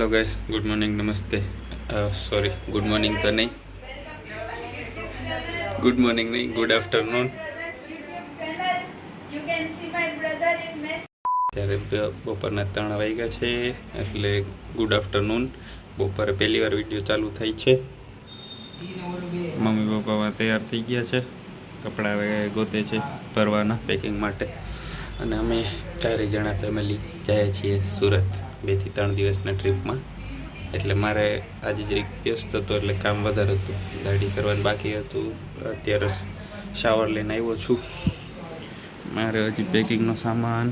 Hello guys, good morning, नमस्ते। Sorry, good morning तो नहीं, गुड आफ्टरनून। ત્યારે બપોરના 3 વાગ્યા છે એટલે ગુડ આફ્ટરનૂન। બપોરે પહેલી વાર વિડીયો ચાલુ થઈ છે। મમ્મી પપ્પા તૈયાર થઈ ગયા છે, કપડાં હવે ગોતે છે ભરવાના પેકિંગ માટે। અને અમે 4 જણા ફેમિલી જઈએ છીએ સુરત 2 થી 3 દિવસના ટ્રીપમાં। એટલે મારે આજે જરીક વ્યસ્ત હતો, એટલે કામ વધારે હતું, ગાડી કરવાનું બાકી હતું। અત્યારે શાવર લઈને આવ્યો છું। મારે હજી પેકિંગનો સામાન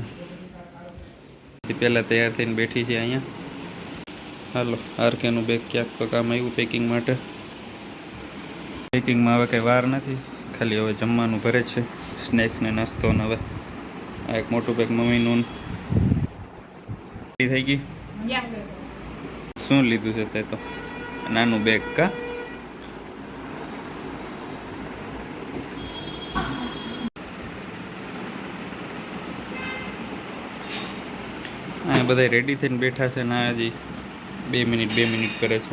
પહેલાં તૈયાર થઈને બેઠી છે અહીંયા। હાલો, આરકેનું બેગ ક્યાંક તો કામ આવ્યું પેકિંગ માટે। પેકિંગમાં હવે કંઈ વાર નથી, ખાલી હવે જમવાનું ભરે છે, સ્નેક્સ ને નાસ્તો। ને હવે આ એક મોટું બેગ મમ્મીનું થઈ ગઈ। શું લીધું છે તે? તો નાનું બેગ કા? આ બધા રેડી થઈને બેઠા છે ને હજી 2 મિનિટ કરે છે।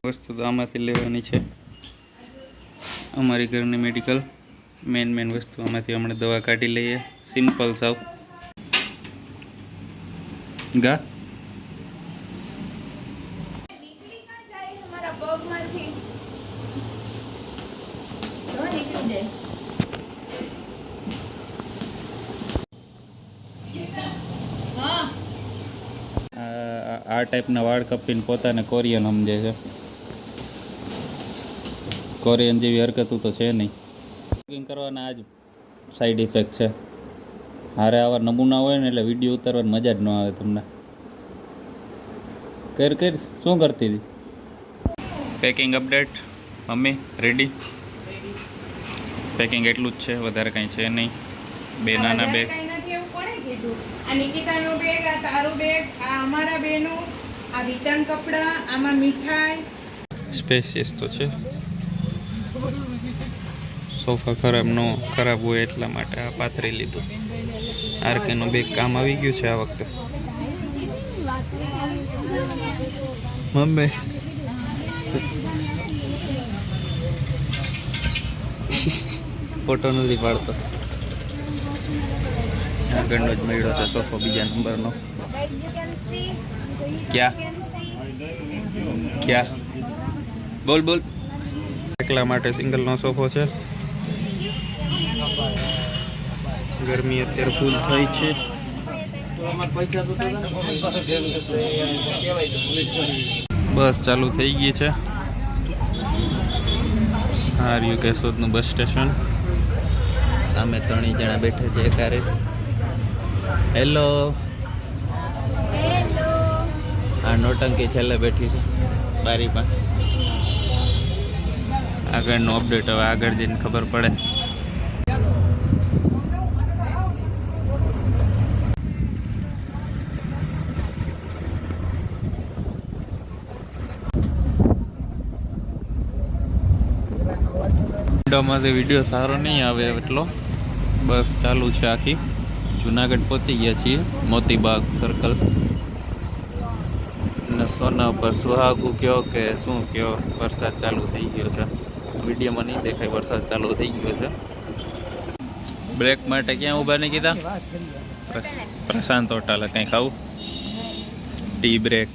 વસ્તુ તો આમાંથી લેવાની છે, અમારી ઘરની મેડિકલ મેન વસ્તુ આમાંથી હમણાં દવા કાઢી લઈએ, સિમ્પલ સાવ ગા। આ ટાઈપના વાળ કપીને પોતાને કોરિયન સમજે છે। કોરિયન જેવી હરકતું તો છે નહીં। કુકિંગ કરવાના આજ સાઈડ ઇફેક્ટ છે। હારે આવા નમૂના હોય ને એટલે વિડીયો ઉતારવાની મજા જ ન આવે તમને। કર શું કરતી હતી? Packing update, mummy ready? Packing એટલું જ છે, વધારે કંઈ છે નહીં। 2 નાના બેગ, આ નિકિતાનો બેગ, આ તારો બેગ, આ અમારા બેનો, આ રિટર્ન કપડા, આમાં મીઠાઈ। સ્પેશિયસ તો છે, સોફા ખરાબ હોય એટલા માટે આ પાથરી લીધું। આરકેનું બેગ કામ આવી ગયું છે આ વખતે। મમ્મી ફોટો નથી પાડતો। આગળનો જ મળ્યો છે સોફો, બીજા નંબરનો। ક્યાં બોલ એકલા માટે સિંગલનો સોફો છે। ગરમી અત્યારે ફૂલ થઈ છે। બસ ચાલુ થઈ ગઈ છે। આ રહ્યું કેશોદનું બસ સ્ટેશન, સામે 3 જણા બેઠા છે એકારે। હેલો, આ નોટંકી છેલ્લે બેઠી છે બારીમાં। આગળનું અપડેટ હવે આગળ જઈને ખબર પડે। વિડીયોમાંથી વિડીયો સારો નહીં આવે એટલો। બસ ચાલુ છે આખી। જુનાગઢ પહોંચી ગયા છીએ, મોતીબાગ સર્કલ। ને સોના ઉપર સુહાગું કયો કે શું કયો, વરસાદ ચાલુ થઈ ગયો છે। વિડીયોમાં નહીં દેખાય, વરસાદ ચાલુ થઈ ગયો છે। બ્રેક માટે ક્યાં ઊભા નહીં કીધા? પ્રશાંત હોટલે કંઈ ખાવું? ટી બ્રેક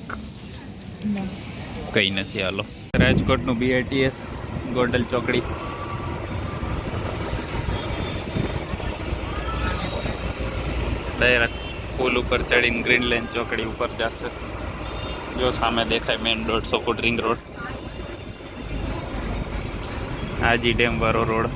કંઈ નથી। હાલો, રાજકોટનું BITS ગોંડલ ચોકડી। ડાયરેક્ટ પુલ ઉપર ચડીને ગ્રીન લાઇન ચોકડી ઉપર જશે। જો સામે દેખાય મેન 150 ફૂટ રિંગ રોડ, હાજી ડેમ વાળો રોડ।